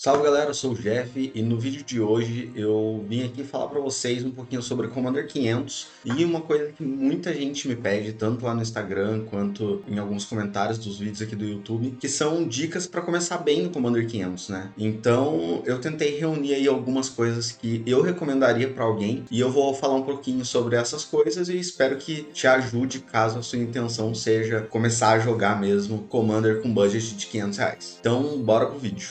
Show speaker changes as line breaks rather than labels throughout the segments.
Salve galera, eu sou o Jeff e no vídeo de hoje eu vim aqui falar para vocês um pouquinho sobre Commander 500 e uma coisa que muita gente me pede, tanto lá no Instagram quanto em alguns comentários dos vídeos aqui do YouTube, que são dicas para começar bem no Commander 500, né? Então eu tentei reunir aí algumas coisas que eu recomendaria para alguém e eu vou falar um pouquinho sobre essas coisas e espero que te ajude caso a sua intenção seja começar a jogar mesmo Commander com budget de R$ 500. Então bora pro vídeo.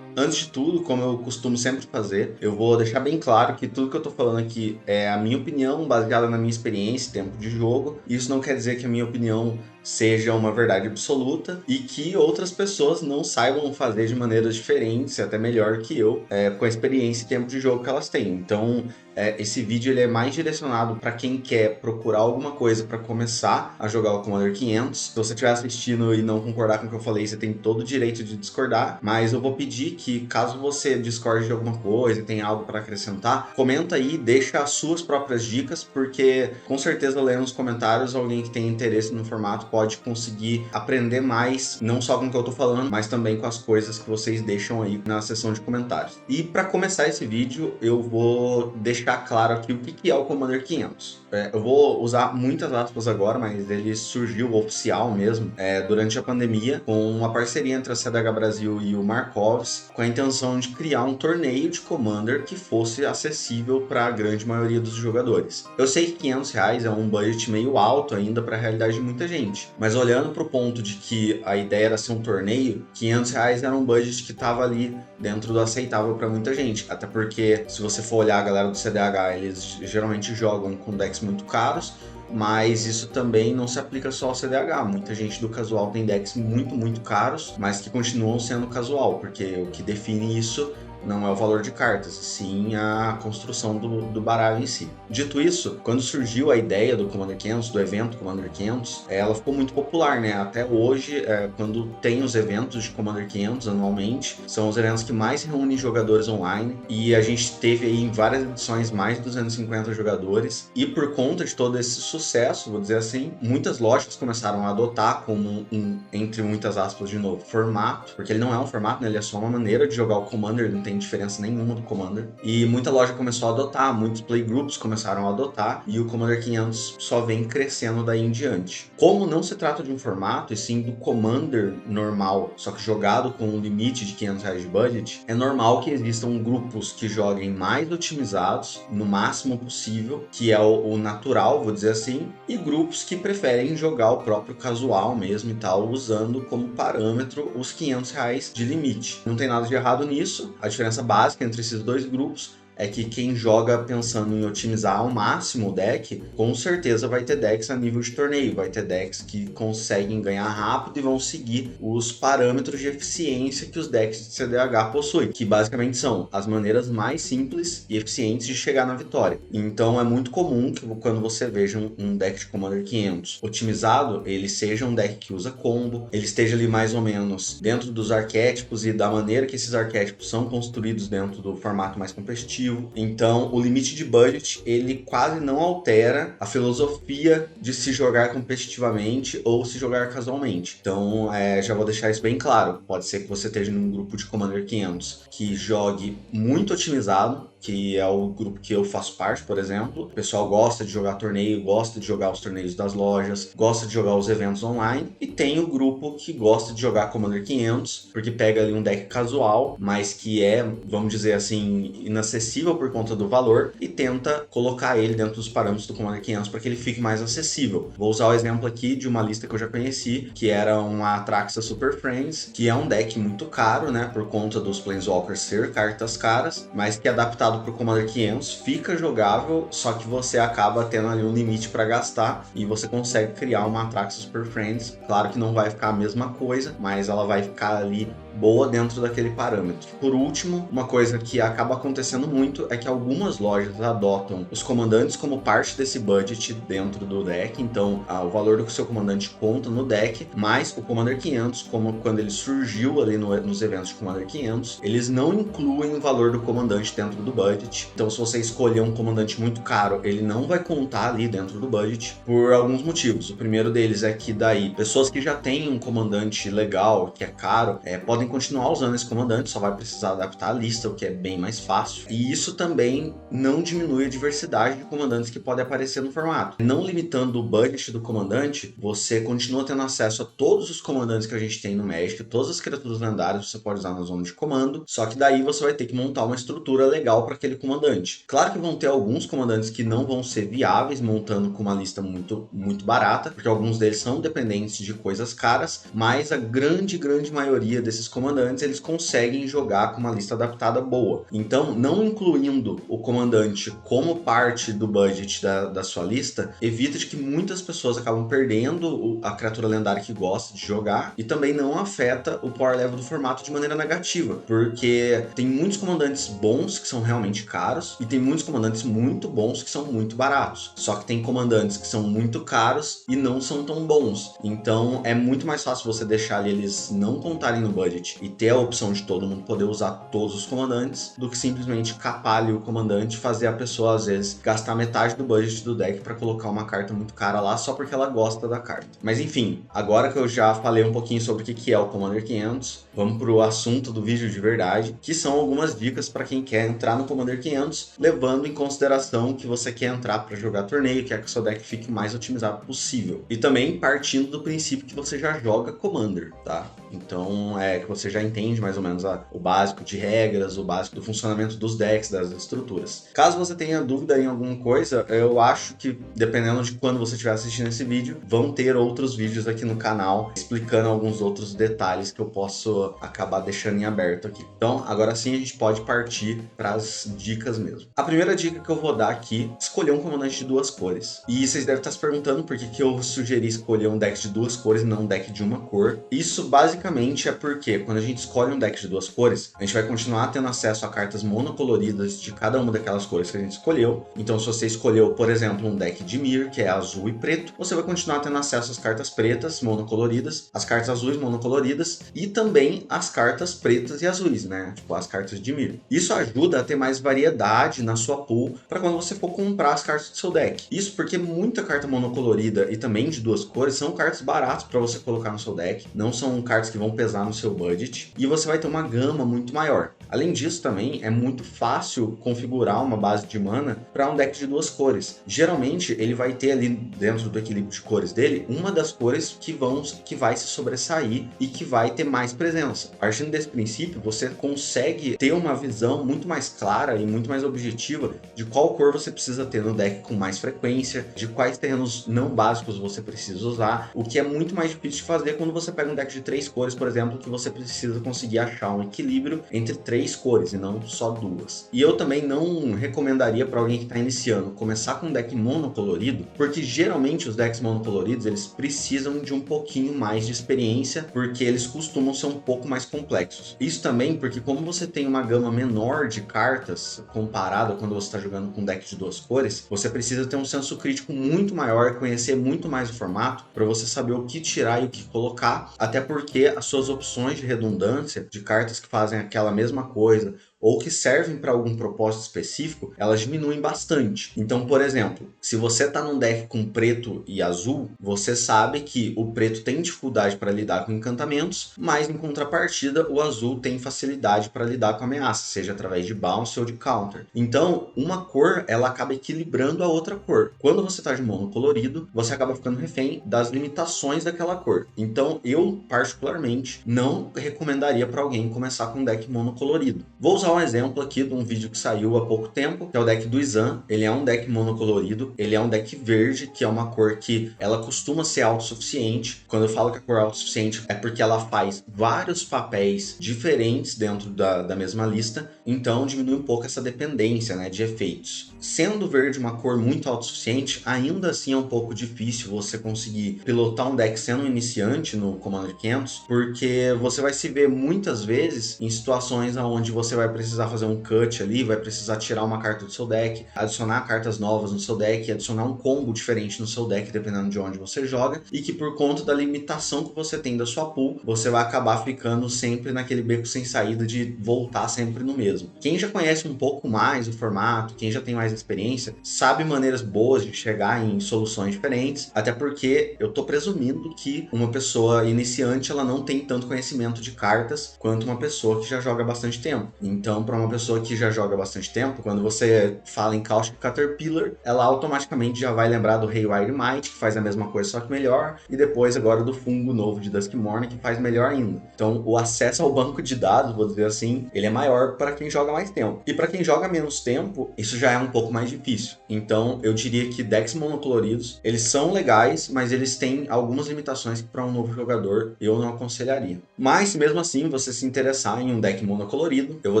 Antes de tudo, como eu costumo sempre fazer, eu vou deixar bem claro que tudo que eu tô falando aqui é a minha opinião, baseada na minha experiência e tempo de jogo. Isso não quer dizer que a minha opinião seja uma verdade absoluta e que outras pessoas não saibam fazer de maneiras diferentes, até melhor que eu, com a experiência e tempo de jogo que elas têm. Então, esse vídeo ele é mais direcionado para quem quer procurar alguma coisa para começar a jogar o Commander 500. Se você estiver assistindo e não concordar com o que eu falei, você tem todo o direito de discordar, mas eu vou pedir que, caso você discorde de alguma coisa e tenha algo para acrescentar, comenta aí, deixa as suas próprias dicas, porque com certeza lendo nos comentários alguém que tem interesse no formato pode conseguir aprender mais, não só com o que eu tô falando, mas também com as coisas que vocês deixam aí na seção de comentários. E para começar esse vídeo, eu vou deixar claro aqui o que é o Commander 500. Eu vou usar muitas aspas agora, mas ele surgiu oficial mesmo durante a pandemia, com uma parceria entre a CDH Brasil e o Markovs, com a intenção de criar um torneio de Commander que fosse acessível para a grande maioria dos jogadores. Eu sei que R$ 500 é um budget meio alto ainda para a realidade de muita gente, mas olhando para o ponto de que a ideia era ser um torneio, R$ 500 era um budget que estava ali dentro do aceitável para muita gente, até porque se você for olhar a galera do CDH, eles geralmente jogam com decks muito caros, mas isso também não se aplica só ao CDH. Muita gente do casual tem decks muito caros, mas que continuam sendo casual, porque o que define isso não é o valor de cartas, sim a construção do baralho em si. Dito isso, quando surgiu a ideia do Commander 500, do evento Commander 500, ela ficou muito popular, né? Até hoje, quando tem os eventos de Commander 500 anualmente, são os eventos que mais reúnem jogadores online, e a gente teve aí em várias edições mais de 250 jogadores, e por conta de todo esse sucesso, vou dizer assim, muitas lojas começaram a adotar como entre muitas aspas de novo, formato, porque ele não é um formato, né? Ele é só uma maneira de jogar o Commander, ele não tem diferença nenhuma do Commander, e muita loja começou a adotar, muitos playgroups começaram a adotar, e o Commander 500 só vem crescendo daí em diante. Como não se trata de um formato, e sim do Commander normal, só que jogado com um limite de R$ 500 de budget, é normal que existam grupos que joguem mais otimizados, no máximo possível, que é o natural, vou dizer assim, e grupos que preferem jogar o próprio casual mesmo e tal, usando como parâmetro os R$ 500 de limite. Não tem nada de errado nisso, a diferença básica entre esses dois grupos é que quem joga pensando em otimizar ao máximo o deck, com certeza vai ter decks a nível de torneio, vai ter decks que conseguem ganhar rápido e vão seguir os parâmetros de eficiência que os decks de CDH possuem, que basicamente são as maneiras mais simples e eficientes de chegar na vitória. Então é muito comum que quando você veja um deck de Commander 500 otimizado, ele seja um deck que usa combo, ele esteja ali mais ou menos dentro dos arquétipos e da maneira que esses arquétipos são construídos dentro do formato mais competitivo. Então, o limite de budget, ele quase não altera a filosofia de se jogar competitivamente ou se jogar casualmente. Então, já vou deixar isso bem claro. Pode ser que você esteja num grupo de Commander 500 que jogue muito otimizado, que é o grupo que eu faço parte, por exemplo. O pessoal gosta de jogar torneio, gosta de jogar os torneios das lojas, gosta de jogar os eventos online. E tem o grupo que gosta de jogar Commander 500, porque pega ali um deck casual, mas que é, vamos dizer assim, inacessível por conta do valor, e tenta colocar ele dentro dos parâmetros do Commander 500 para que ele fique mais acessível. Vou usar o exemplo aqui de uma lista que eu já conheci, que era uma Atraxa Super Friends, que é um deck muito caro, né, por conta dos Planeswalkers ser cartas caras, mas que é adaptado para o Commander 500, fica jogável, só que você acaba tendo ali um limite para gastar e você consegue criar uma Atraxa Super Friends. Claro que não vai ficar a mesma coisa, mas ela vai ficar ali boa dentro daquele parâmetro. Por último, uma coisa que acaba acontecendo muito é que algumas lojas adotam os comandantes como parte desse budget dentro do deck, então o valor do seu comandante conta no deck, mas o Commander 500, como quando ele surgiu ali nos eventos de Commander 500, eles não incluem o valor do comandante dentro do budget. Então, se você escolher um comandante muito caro, ele não vai contar ali dentro do budget por alguns motivos. O primeiro deles é que daí pessoas que já têm um comandante legal, que é caro, podem continuar usando esse comandante, só vai precisar adaptar a lista, o que é bem mais fácil. E isso também não diminui a diversidade de comandantes que podem aparecer no formato. Não limitando o budget do comandante, você continua tendo acesso a todos os comandantes que a gente tem no Magic, todas as criaturas lendárias você pode usar na zona de comando, só que daí você vai ter que montar uma estrutura legal para aquele comandante. Claro que vão ter alguns comandantes que não vão ser viáveis montando com uma lista muito barata, porque alguns deles são dependentes de coisas caras, mas a grande maioria desses comandantes eles conseguem jogar com uma lista adaptada boa. Então, não incluindo o comandante como parte do budget da sua lista, evita de que muitas pessoas acabam perdendo a criatura lendária que gosta de jogar, e também não afeta o power level do formato de maneira negativa, porque tem muitos comandantes bons que são realmente caros e tem muitos comandantes muito bons que são muito baratos. Só que tem comandantes que são muito caros e não são tão bons. Então é muito mais fácil você deixar ali eles não contarem no budget e ter a opção de todo mundo poder usar todos os comandantes, do que simplesmente capar ali o comandante e fazer a pessoa às vezes gastar metade do budget do deck para colocar uma carta muito cara lá só porque ela gosta da carta. Mas enfim, agora que eu já falei um pouquinho sobre o que é o Commander 500, vamos pro assunto do vídeo de verdade, que são algumas dicas para quem quer entrar no Commander 500, levando em consideração que você quer entrar para jogar torneio, quer que o seu deck fique mais otimizado possível. E também partindo do princípio que você já joga Commander, tá? Então que você já entende mais ou menos o básico de regras, o básico do funcionamento dos decks, das estruturas. Caso você tenha dúvida em alguma coisa, eu acho que, dependendo de quando você estiver assistindo esse vídeo, vão ter outros vídeos aqui no canal explicando alguns outros detalhes que eu posso acabar deixando em aberto aqui. Então, agora sim a gente pode partir para as dicas mesmo. A primeira dica que eu vou dar aqui, escolher um comandante de 2 cores. E vocês devem estar se perguntando por que eu sugeri escolher um deck de 2 cores e não um deck de uma cor. Isso basicamente é porque quando a gente escolhe um deck de 2 cores, a gente vai continuar tendo acesso a cartas monocoloridas de cada uma daquelas cores que a gente escolheu. Então, se você escolheu, por exemplo, um deck de Mirror, que é azul e preto, você vai continuar tendo acesso às cartas pretas monocoloridas, as cartas azuis monocoloridas e também as cartas pretas e azuis, né? Tipo, as cartas de Mirror. Isso ajuda a ter mais variedade na sua pool para quando você for comprar as cartas do seu deck. Isso porque muita carta monocolorida e também de 2 cores são cartas baratas para você colocar no seu deck, não são cartas que vão pesar no seu budget, e você vai ter uma gama muito maior. Além disso, também é muito fácil configurar uma base de mana para um deck de 2 cores. Geralmente, ele vai ter ali dentro do equilíbrio de cores dele, uma das cores que vai se sobressair e que vai ter mais presença. Partindo desse princípio, você consegue ter uma visão muito mais clara e muito mais objetiva de qual cor você precisa ter no deck com mais frequência, de quais terrenos não básicos você precisa usar, o que é muito mais difícil de fazer quando você pega um deck de 3 cores, por exemplo, que você precisa conseguir achar um equilíbrio entre 3 cores e não só 2. E eu também não recomendaria para alguém que está iniciando começar com um deck monocolorido, porque geralmente os decks monocoloridos eles precisam de um pouquinho mais de experiência, porque eles costumam ser um pouco mais complexos. Isso também porque como você tem uma gama menor de cartas comparado quando você está jogando com um deck de 2 cores, você precisa ter um senso crítico muito maior, conhecer muito mais o formato para você saber o que tirar e o que colocar, até porque as suas opções de redundância de cartas que fazem aquela mesma coisa ou que servem para algum propósito específico, elas diminuem bastante. Então, por exemplo, se você está num deck com preto e azul, você sabe que o preto tem dificuldade para lidar com encantamentos, mas em contrapartida o azul tem facilidade para lidar com ameaças, seja através de bounce ou de counter. Então, uma cor ela acaba equilibrando a outra cor. Quando você está de monocolorido, você acaba ficando refém das limitações daquela cor. Então, eu particularmente não recomendaria para alguém começar com um deck monocolorido. Vou usar um exemplo aqui de um vídeo que saiu há pouco tempo, que é o deck do Izan. Ele é um deck monocolorido, ele é um deck verde, que é uma cor que ela costuma ser autossuficiente. Quando eu falo que a cor é autossuficiente, é porque ela faz vários papéis diferentes dentro da mesma lista, então diminui um pouco essa dependência, né, de efeitos. Sendo verde uma cor muito autossuficiente, ainda assim é um pouco difícil você conseguir pilotar um deck sendo um iniciante no Commander 500, porque você vai se ver muitas vezes em situações onde você vai precisar precisar fazer um cut ali, vai precisar tirar uma carta do seu deck, adicionar cartas novas no seu deck, adicionar um combo diferente no seu deck, dependendo de onde você joga, e que por conta da limitação que você tem da sua pool, você vai acabar ficando sempre naquele beco sem saída de voltar sempre no mesmo. Quem já conhece um pouco mais o formato, quem já tem mais experiência, sabe maneiras boas de chegar em soluções diferentes, até porque eu tô presumindo que uma pessoa iniciante, ela não tem tanto conhecimento de cartas quanto uma pessoa que já joga bastante tempo. Então, para uma pessoa que já joga bastante tempo, quando você fala em Caustic Caterpillar, ela automaticamente já vai lembrar do Haywire Might, que faz a mesma coisa só que melhor, e depois agora do fungo novo de Duskmourn, que faz melhor ainda. Então, o acesso ao banco de dados, vou dizer assim, ele é maior para quem joga mais tempo. E para quem joga menos tempo, isso já é um pouco mais difícil. Então, eu diria que decks monocoloridos, eles são legais, mas eles têm algumas limitações que para um novo jogador eu não aconselharia. Mas, se mesmo assim você se interessar em um deck monocolorido, eu vou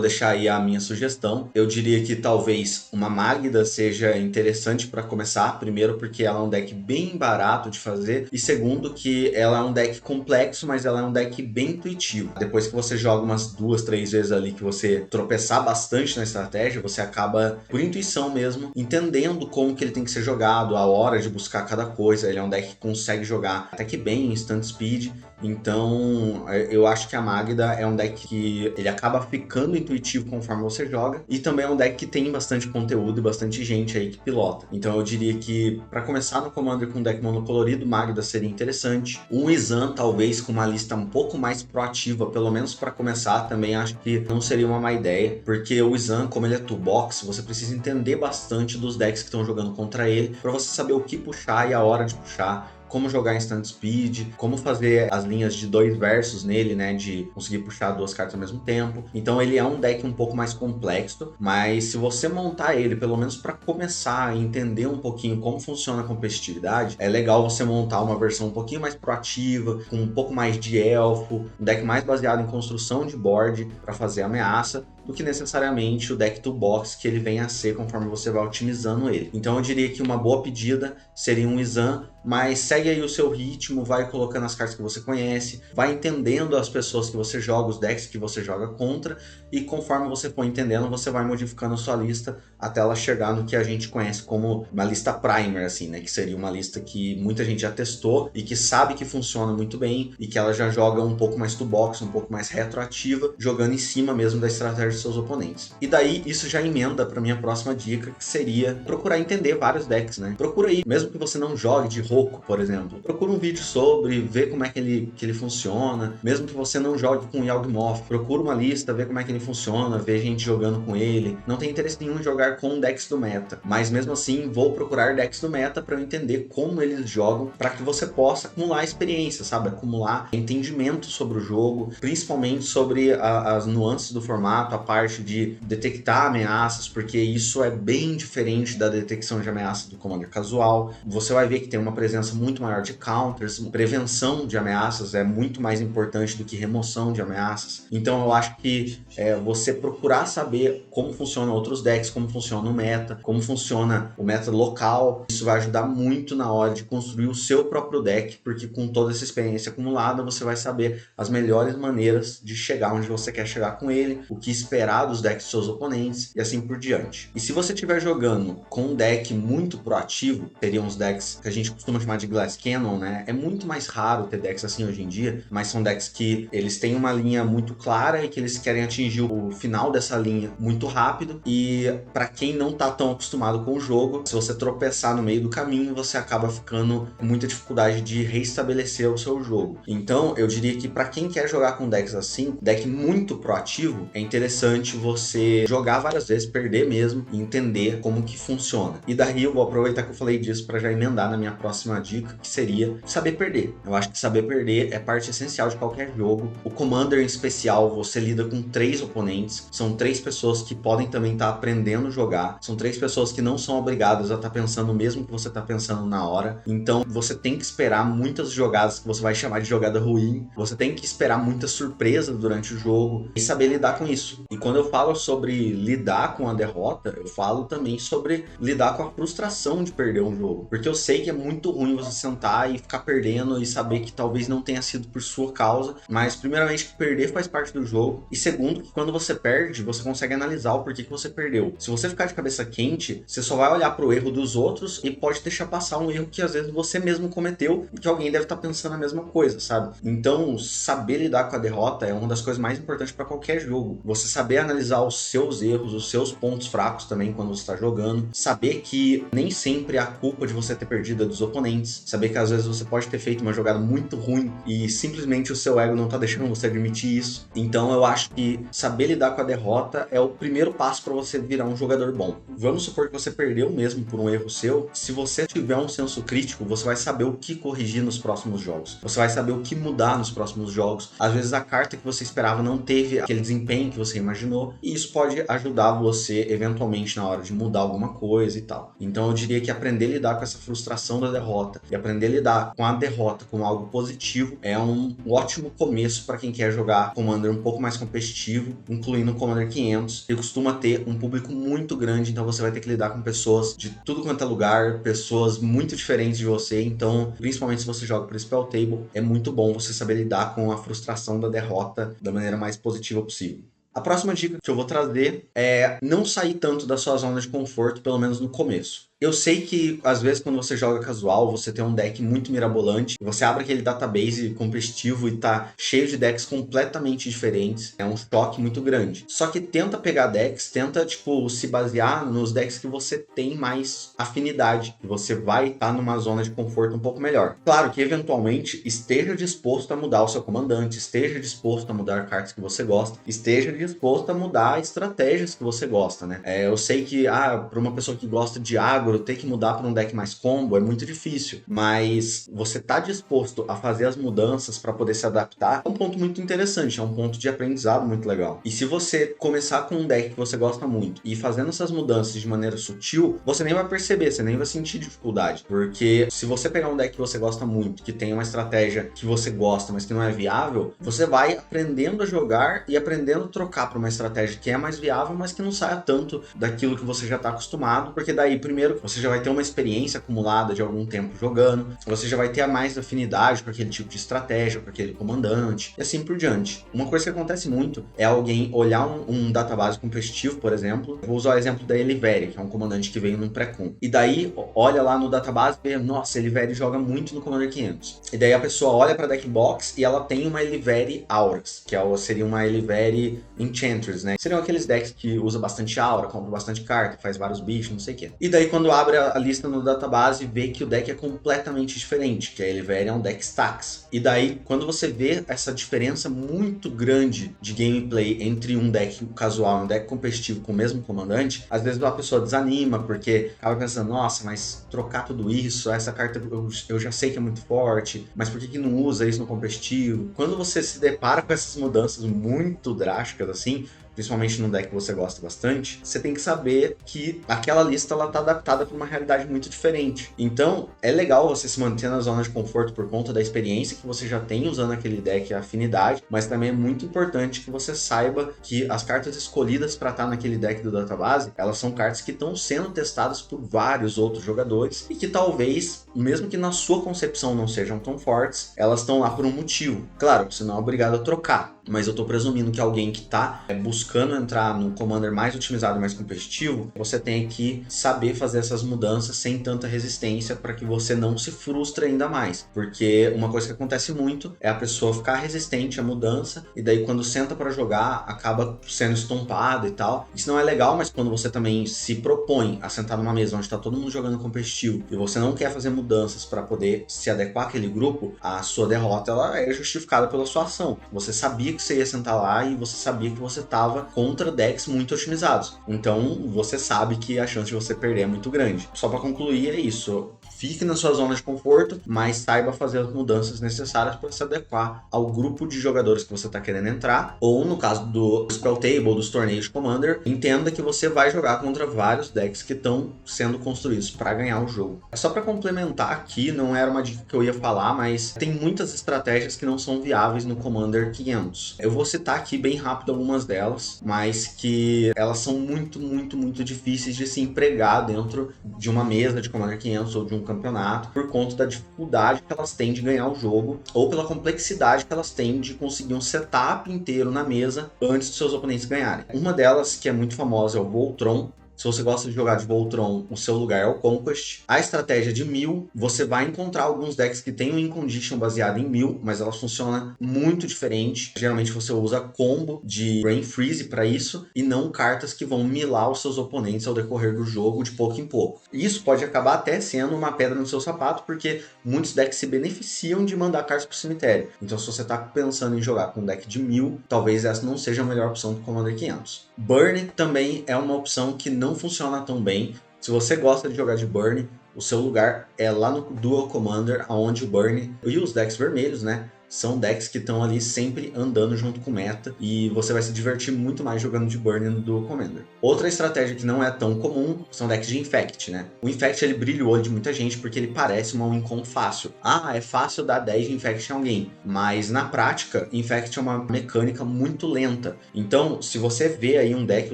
deixar aí a minha sugestão. Eu diria que talvez uma Magda seja interessante para começar, primeiro porque ela é um deck bem barato de fazer, e segundo que ela é um deck complexo, mas ela é um deck bem intuitivo. Depois que você joga umas 2, 3 vezes ali, que você tropeçar bastante na estratégia, você acaba, por intuição mesmo, entendendo como que ele tem que ser jogado, a hora de buscar cada coisa. Ele é um deck que consegue jogar até que bem em instant speed, então eu acho que a Magda é um deck que ele acaba ficando intuitivo conforme você joga, e também é um deck que tem bastante conteúdo e bastante gente aí que pilota. Então eu diria que para começar no Commander com um deck monocolorido, Magda seria interessante. Um Izan talvez com uma lista um pouco mais proativa, pelo menos para começar, também acho que não seria uma má ideia, porque o Izan, como ele é toolbox, você precisa entender bastante dos decks que estão jogando contra ele, para você saber o que puxar e a hora de puxar, como jogar instant speed, como fazer as linhas de 2 versos nele, né, de conseguir puxar 2 cartas ao mesmo tempo. Então ele é um deck um pouco mais complexo, mas se você montar ele, pelo menos para começar a entender um pouquinho como funciona a competitividade, é legal você montar uma versão um pouquinho mais proativa, com um pouco mais de elfo, um deck mais baseado em construção de board para fazer ameaça, do que necessariamente o deck toolbox que ele vem a ser conforme você vai otimizando ele. Então eu diria que uma boa pedida seria um Izan, mas segue aí o seu ritmo, vai colocando as cartas que você conhece, vai entendendo as pessoas que você joga, os decks que você joga contra, e conforme você for entendendo, você vai modificando a sua lista até ela chegar no que a gente conhece como uma lista primer, assim, né? Que seria uma lista que muita gente já testou e que sabe que funciona muito bem, e que ela já joga um pouco mais toolbox, um pouco mais retroativa, jogando em cima mesmo da estratégia de seus oponentes. E daí isso já emenda para minha próxima dica, que seria procurar entender vários decks, né? Procura aí, mesmo que você não jogue de Roku, por exemplo, procura um vídeo sobre, ver como é que ele funciona, mesmo que você não jogue com Yawgmoth, procura uma lista, ver como é que ele funciona, ver gente jogando com ele. Não tem interesse nenhum em jogar com decks do meta, mas mesmo assim vou procurar decks do meta para eu entender como eles jogam, para que você possa acumular experiência, sabe? Acumular entendimento sobre o jogo, principalmente sobre as nuances do formato, a parte de detectar ameaças, porque isso é bem diferente da detecção de ameaça do Commander casual. Você vai ver que tem uma presença muito maior de counters, prevenção de ameaças é muito mais importante do que remoção de ameaças. Então eu acho que você procurar saber como funcionam outros decks, como funciona o meta, como funciona o meta local, isso vai ajudar muito na hora de construir o seu próprio deck, porque com toda essa experiência acumulada, você vai saber as melhores maneiras de chegar onde você quer chegar com ele, o que esperar dos decks dos seus oponentes e assim por diante. E se você estiver jogando com um deck muito proativo, seriam os decks que a gente costuma chamar de Glass Cannon, né? É muito mais raro ter decks assim hoje em dia, mas são decks que eles têm uma linha muito clara e que eles querem atingir o final dessa linha muito rápido, e para quem não tá tão acostumado com o jogo, se você tropeçar no meio do caminho, você acaba ficando com muita dificuldade de reestabelecer o seu jogo. Então eu diria que para quem quer jogar com decks assim, deck muito proativo, é interessante você jogar várias vezes, perder mesmo e entender como que funciona. E daí eu vou aproveitar que eu falei disso para já emendar na minha próxima dica, que seria saber perder. Eu acho que saber perder é parte essencial de qualquer jogo. O Commander em especial, você lida com 3 oponentes, são 3 pessoas que podem também estar aprendendo a jogar, são 3 pessoas que não são obrigadas a estar pensando o mesmo que você está pensando na hora, então você tem que esperar muitas jogadas que você vai chamar de jogada ruim, você tem que esperar muita surpresa durante o jogo e saber lidar com isso. E quando eu falo sobre lidar com a derrota, eu falo também sobre lidar com a frustração de perder um jogo. Porque eu sei que é muito ruim você sentar e ficar perdendo e saber que talvez não tenha sido por sua causa, mas primeiramente que perder faz parte do jogo, e segundo que quando você perde, você consegue analisar o porquê que você perdeu. Se você ficar de cabeça quente, você só vai olhar pro erro dos outros e pode deixar passar um erro que às vezes você mesmo cometeu e que alguém deve estar pensando a mesma coisa, sabe? Então, saber lidar com a derrota é uma das coisas mais importantes para qualquer jogo. Você saber analisar os seus erros, os seus pontos fracos também quando você está jogando, saber que nem sempre a culpa de você ter perdido é dos oponentes, saber que às vezes você pode ter feito uma jogada muito ruim e simplesmente o seu ego não tá deixando você admitir isso. Então eu acho que saber lidar com a derrota é o primeiro passo para você virar um jogador bom. Vamos supor que você perdeu mesmo por um erro seu. Se você tiver um senso crítico, você vai saber o que corrigir nos próximos jogos. Você vai saber o que mudar nos próximos jogos. Às vezes a carta que você esperava não teve aquele desempenho que você imaginou, e isso pode ajudar você eventualmente na hora de mudar alguma coisa e tal. Então eu diria que aprender a lidar com essa frustração da derrota e aprender a lidar com a derrota como algo positivo é um ótimo começo para quem quer jogar Commander um pouco mais competitivo, incluindo o Commander 500, que costuma ter um público muito grande, então você vai ter que lidar com pessoas de tudo quanto é lugar, pessoas muito diferentes de você, então principalmente se você joga por Spell Table, é muito bom você saber lidar com a frustração da derrota da maneira mais positiva possível. A próxima dica que eu vou trazer é não sair tanto da sua zona de conforto, pelo menos no começo. Eu sei que, às vezes, quando você joga casual, você tem um deck muito mirabolante, você abre aquele database competitivo e tá cheio de decks completamente diferentes, é um choque muito grande. Só que tenta pegar decks, tenta, se basear nos decks que você tem mais afinidade, que você vai estar numa zona de conforto um pouco melhor. Claro que, eventualmente, esteja disposto a mudar o seu comandante, esteja disposto a mudar cartas que você gosta, esteja disposto a mudar estratégias que você gosta, né? Eu sei que, para uma pessoa que gosta de agro, ter que mudar para um deck mais combo é muito difícil, mas você tá disposto a fazer as mudanças para poder se adaptar é um ponto muito interessante, é um ponto de aprendizado muito legal. E se você começar com um deck que você gosta muito e fazendo essas mudanças de maneira sutil, você nem vai perceber, você nem vai sentir dificuldade, porque se você pegar um deck que você gosta muito, que tem uma estratégia que você gosta, mas que não é viável, você vai aprendendo a jogar e aprendendo a trocar para uma estratégia que é mais viável, mas que não saia tanto daquilo que você já está acostumado, porque daí, primeiro, você já vai ter uma experiência acumulada de algum tempo jogando, você já vai ter a mais afinidade com aquele tipo de estratégia, com aquele comandante, e assim por diante. Uma coisa que acontece muito é alguém olhar um database competitivo, por exemplo. Eu vou usar o exemplo da Eliveri, que é um comandante que veio num pré-com. E daí, olha lá no database e vê, nossa, Eliveri joga muito no Commander 500. E daí a pessoa olha pra deckbox e ela tem uma Eliveri Auras, que seria uma Eliveri Enchantress, né? Seriam aqueles decks que usa bastante aura, compra bastante carta, faz vários bichos, não sei o quê. E daí quando abre a lista no database, vê que o deck é completamente diferente, que a Eliveri é um deck stacks. E daí, quando você vê essa diferença muito grande de gameplay entre um deck casual e um deck competitivo com o mesmo comandante, às vezes a pessoa desanima, porque acaba pensando, nossa, mas trocar tudo isso, essa carta eu já sei que é muito forte, mas por que não usa isso no competitivo? Quando você se depara com essas mudanças muito drásticas assim, principalmente num deck que você gosta bastante, você tem que saber que aquela lista ela tá adaptada para uma realidade muito diferente. Então, é legal você se manter na zona de conforto por conta da experiência que você já tem usando aquele deck, a afinidade, mas também é muito importante que você saiba que as cartas escolhidas para estar naquele deck do database, elas são cartas que estão sendo testadas por vários outros jogadores e que talvez, mesmo que na sua concepção não sejam tão fortes, elas estão lá por um motivo. Claro, você não é obrigado a trocar, mas eu tô presumindo que alguém que tá buscando entrar no Commander mais otimizado e mais competitivo, você tem que saber fazer essas mudanças sem tanta resistência para que você não se frustre ainda mais. Porque uma coisa que acontece muito é a pessoa ficar resistente à mudança e daí quando senta para jogar acaba sendo estompada e tal. Isso não é legal, mas quando você também se propõe a sentar numa mesa onde tá todo mundo jogando competitivo e você não quer fazer mudanças para poder se adequar àquele grupo, a sua derrota ela é justificada pela sua ação. Você sabia que você ia sentar lá e você sabia que você estava contra decks muito otimizados. Então você sabe que a chance de você perder é muito grande. Só para concluir é isso. fique na sua zona de conforto, mas saiba fazer as mudanças necessárias para se adequar ao grupo de jogadores que você está querendo entrar, ou no caso do Spell Table, dos torneios de Commander, entenda que você vai jogar contra vários decks que estão sendo construídos para ganhar o jogo. Só para complementar aqui, não era uma dica que eu ia falar, mas tem muitas estratégias que não são viáveis no Commander 500. Eu vou citar aqui bem rápido algumas delas, mas que elas são muito difíceis de se empregar dentro de uma mesa de Commander 500 ou de um campeonato, por conta da dificuldade que elas têm de ganhar o jogo, ou pela complexidade que elas têm de conseguir um setup inteiro na mesa antes dos seus oponentes ganharem. Uma delas, que é muito famosa, é o Voltron. Se você gosta de jogar de Voltron, o seu lugar é o Conquest. A estratégia de 1000, você vai encontrar alguns decks que tem um Incondition baseado em 1000, mas ela funciona muito diferente. Geralmente você usa combo de Brain Freeze para isso, e não cartas que vão milar os seus oponentes ao decorrer do jogo de pouco em pouco. Isso pode acabar até sendo uma pedra no seu sapato, porque muitos decks se beneficiam de mandar cartas para o cemitério. Então se você está pensando em jogar com um deck de 1000, talvez essa não seja a melhor opção do Commander 500. Burn também é uma opção que não funciona tão bem. Se você gosta de jogar de Burn, o seu lugar é lá no Dual Commander, onde o Burn e os decks vermelhos, né, são decks que estão ali sempre andando junto com o meta, e você vai se divertir muito mais jogando de Burn no Dual Commander. Outra estratégia que não é tão comum são decks de Infect, né? O Infect, ele brilha o olho de muita gente porque ele parece uma Wincon fácil. É fácil dar 10 de Infect em alguém, mas na prática, Infect é uma mecânica muito lenta. Então, se você vê aí um deck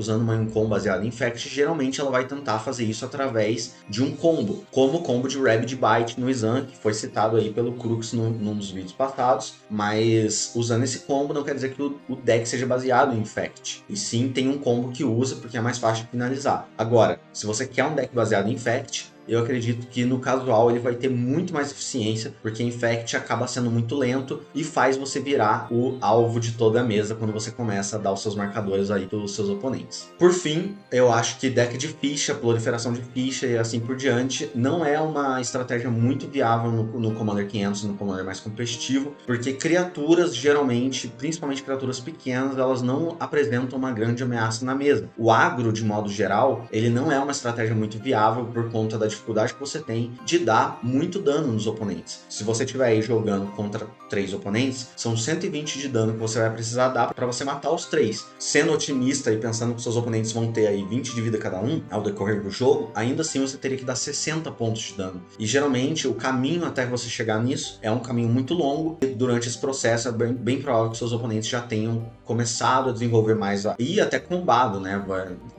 usando uma Wincon baseada em Infect, geralmente ela vai tentar fazer isso através de um combo, como o combo de Rabid Bite no Izan, que foi citado aí pelo Crux num dos vídeos passados. Mas usando esse combo não quer dizer que o deck seja baseado em Infect, e sim tem um combo que usa porque é mais fácil de finalizar. Agora, se você quer um deck baseado em Infect, eu acredito que no casual ele vai ter muito mais eficiência, porque Infect acaba sendo muito lento e faz você virar o alvo de toda a mesa quando você começa a dar os seus marcadores aí para os seus oponentes. Por fim, eu acho que deck de ficha, proliferação de ficha e assim por diante, não é uma estratégia muito viável no Commander 500, no Commander mais competitivo, porque criaturas, geralmente, principalmente criaturas pequenas, elas não apresentam uma grande ameaça na mesa. O agro, de modo geral, ele não é uma estratégia muito viável por conta da dificuldade que você tem de dar muito dano nos oponentes. Se você estiver aí jogando contra 3 oponentes, são 120 de dano que você vai precisar dar para você matar os 3. Sendo otimista e pensando que seus oponentes vão ter aí 20 de vida cada um ao decorrer do jogo, ainda assim você teria que dar 60 pontos de dano. E geralmente o caminho até você chegar nisso é um caminho muito longo, e durante esse processo é bem provável que seus oponentes já tenham começado a desenvolver mais e até combado, né?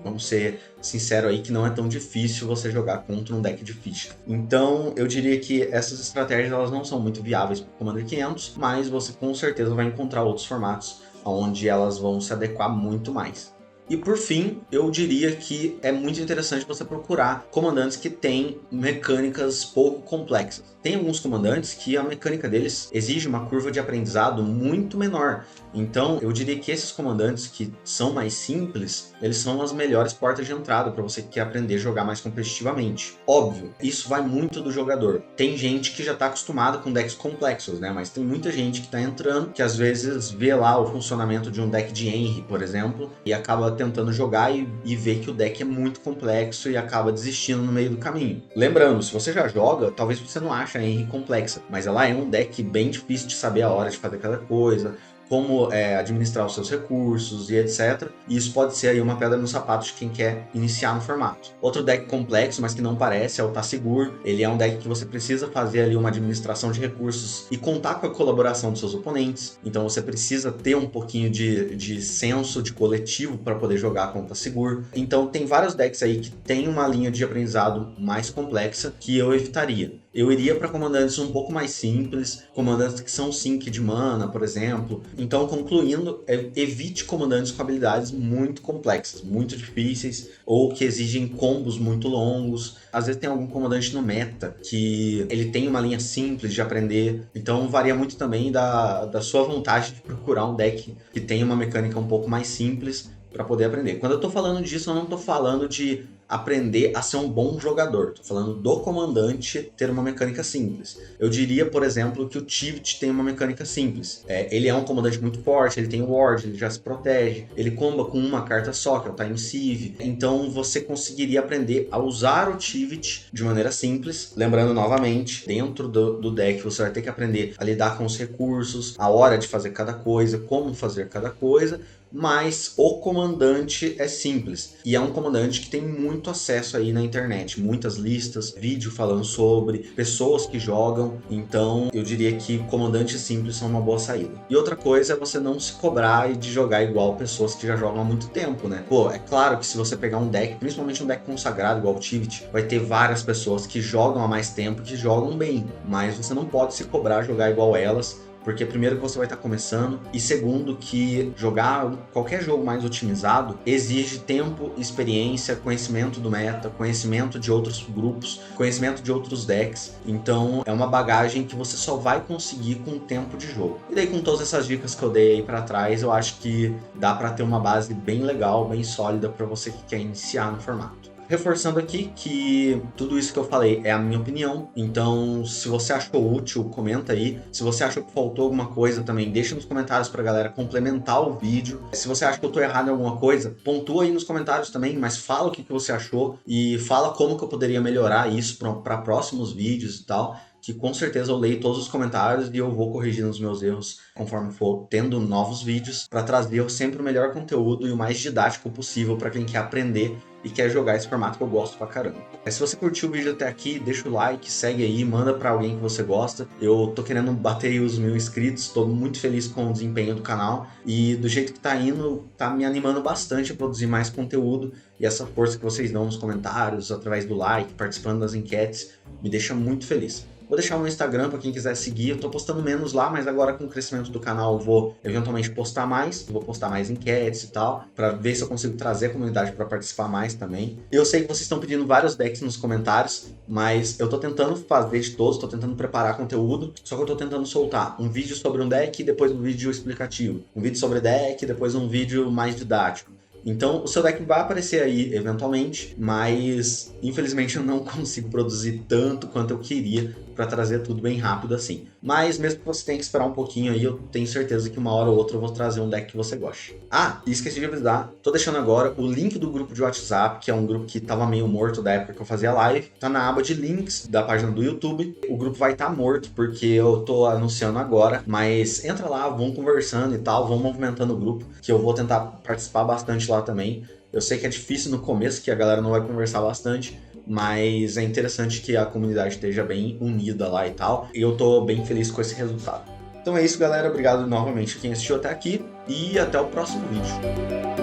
Vamos ser sincero aí que não é tão difícil você jogar contra um deck de ficha. Então eu diria que essas estratégias elas não são muito viáveis para o Commander 500, mas você com certeza vai encontrar outros formatos onde elas vão se adequar muito mais. E por fim, eu diria que é muito interessante você procurar comandantes que têm mecânicas pouco complexas. Tem alguns comandantes que a mecânica deles exige uma curva de aprendizado muito menor. Então, eu diria que esses comandantes que são mais simples, eles são as melhores portas de entrada para você que quer aprender a jogar mais competitivamente. Óbvio, isso vai muito do jogador. Tem gente que já está acostumada com decks complexos, né? Mas tem muita gente que está entrando, que às vezes vê lá o funcionamento de um deck de Henry, por exemplo, e acaba tentando jogar e vê que o deck é muito complexo e acaba desistindo no meio do caminho. Lembrando, se você já joga, talvez você não ache a Henry complexa, mas ela é um deck bem difícil de saber a hora de fazer cada coisa, como administrar os seus recursos e etc. E isso pode ser aí uma pedra no sapato de quem quer iniciar no formato. Outro deck complexo, mas que não parece, é o Tassigur. Ele é um deck que você precisa fazer ali uma administração de recursos e contar com a colaboração dos seus oponentes. Então você precisa ter um pouquinho de senso de coletivo para poder jogar com o Tassigur. Então tem vários decks aí que tem uma linha de aprendizado mais complexa que eu evitaria. Eu iria para comandantes um pouco mais simples, comandantes que são sync de mana, por exemplo. Então, concluindo, evite comandantes com habilidades muito complexas, muito difíceis, ou que exigem combos muito longos. Às vezes tem algum comandante no meta que ele tem uma linha simples de aprender, então varia muito também da sua vontade de procurar um deck que tenha uma mecânica um pouco mais simples para poder aprender. Quando eu tô falando disso, eu não tô falando de aprender a ser um bom jogador. Tô falando do comandante ter uma mecânica simples. Eu diria, por exemplo, que o Tivit tem uma mecânica simples. Ele é um comandante muito forte, ele tem ward, ele já se protege, ele comba com uma carta só, que é o Time Sieve. Então você conseguiria aprender a usar o Tivit de maneira simples. Lembrando novamente, dentro do deck você vai ter que aprender a lidar com os recursos, a hora de fazer cada coisa, como fazer cada coisa, mas o comandante é simples. E é um comandante que tem muito acesso aí na internet, muitas listas, vídeo falando sobre, pessoas que jogam, então eu diria que comandantes simples são uma boa saída. E outra coisa é você não se cobrar de jogar igual pessoas que já jogam há muito tempo, né? Pô, é claro que se você pegar um deck, principalmente um deck consagrado igual o Tivit, vai ter várias pessoas que jogam há mais tempo, que jogam bem, mas você não pode se cobrar jogar igual elas, porque primeiro que você vai estar começando, e segundo que jogar qualquer jogo mais otimizado exige tempo, experiência, conhecimento do meta, conhecimento de outros grupos, conhecimento de outros decks. Então é uma bagagem que você só vai conseguir com o tempo de jogo. E daí, com todas essas dicas que eu dei aí para trás, eu acho que dá para ter uma base bem legal, bem sólida para você que quer iniciar no formato. Reforçando aqui que tudo isso que eu falei é a minha opinião, então se você achou útil, comenta aí. Se você achou que faltou alguma coisa também, deixa nos comentários pra galera complementar o vídeo. Se você acha que eu tô errado em alguma coisa, pontua aí nos comentários também, mas fala o que você achou e fala como que eu poderia melhorar isso para próximos vídeos e tal, que com certeza eu leio todos os comentários e eu vou corrigindo os meus erros conforme for tendo novos vídeos, para trazer sempre o melhor conteúdo e o mais didático possível para quem quer aprender e quer jogar esse formato que eu gosto pra caramba. Se você curtiu o vídeo até aqui, deixa o like, segue aí, manda pra alguém que você gosta. Eu tô querendo bater os 1000 inscritos, tô muito feliz com o desempenho do canal e do jeito que tá indo, tá me animando bastante a produzir mais conteúdo, e essa força que vocês dão nos comentários, através do like, participando das enquetes, me deixa muito feliz. Vou deixar o meu Instagram para quem quiser seguir, eu tô postando menos lá, mas agora com o crescimento do canal eu vou eventualmente postar mais, vou postar mais enquetes e tal, para ver se eu consigo trazer a comunidade para participar mais também. Eu sei que vocês estão pedindo vários decks nos comentários, mas eu tô tentando fazer de todos, tô tentando preparar conteúdo, só que eu tô tentando soltar um vídeo sobre um deck e depois um vídeo explicativo, um vídeo sobre deck e depois um vídeo mais didático. Então o seu deck vai aparecer aí eventualmente, mas infelizmente eu não consigo produzir tanto quanto eu queria para trazer tudo bem rápido assim. Mas mesmo que você tenha que esperar um pouquinho aí, eu tenho certeza que uma hora ou outra eu vou trazer um deck que você goste. Ah, e esqueci de avisar, tô deixando agora o link do grupo de WhatsApp, que é um grupo que tava meio morto da época que eu fazia live, tá na aba de links da página do YouTube. O grupo vai estar morto porque eu tô anunciando agora, mas entra lá, vamos conversando e tal, vamos movimentando o grupo, que eu vou tentar participar bastante lá também. Eu sei que é difícil no começo, que a galera não vai conversar bastante, mas é interessante que a comunidade esteja bem unida lá e tal, e eu tô bem feliz com esse resultado. Então é isso, galera, obrigado novamente a quem assistiu até aqui, e até o próximo vídeo.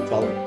Falou!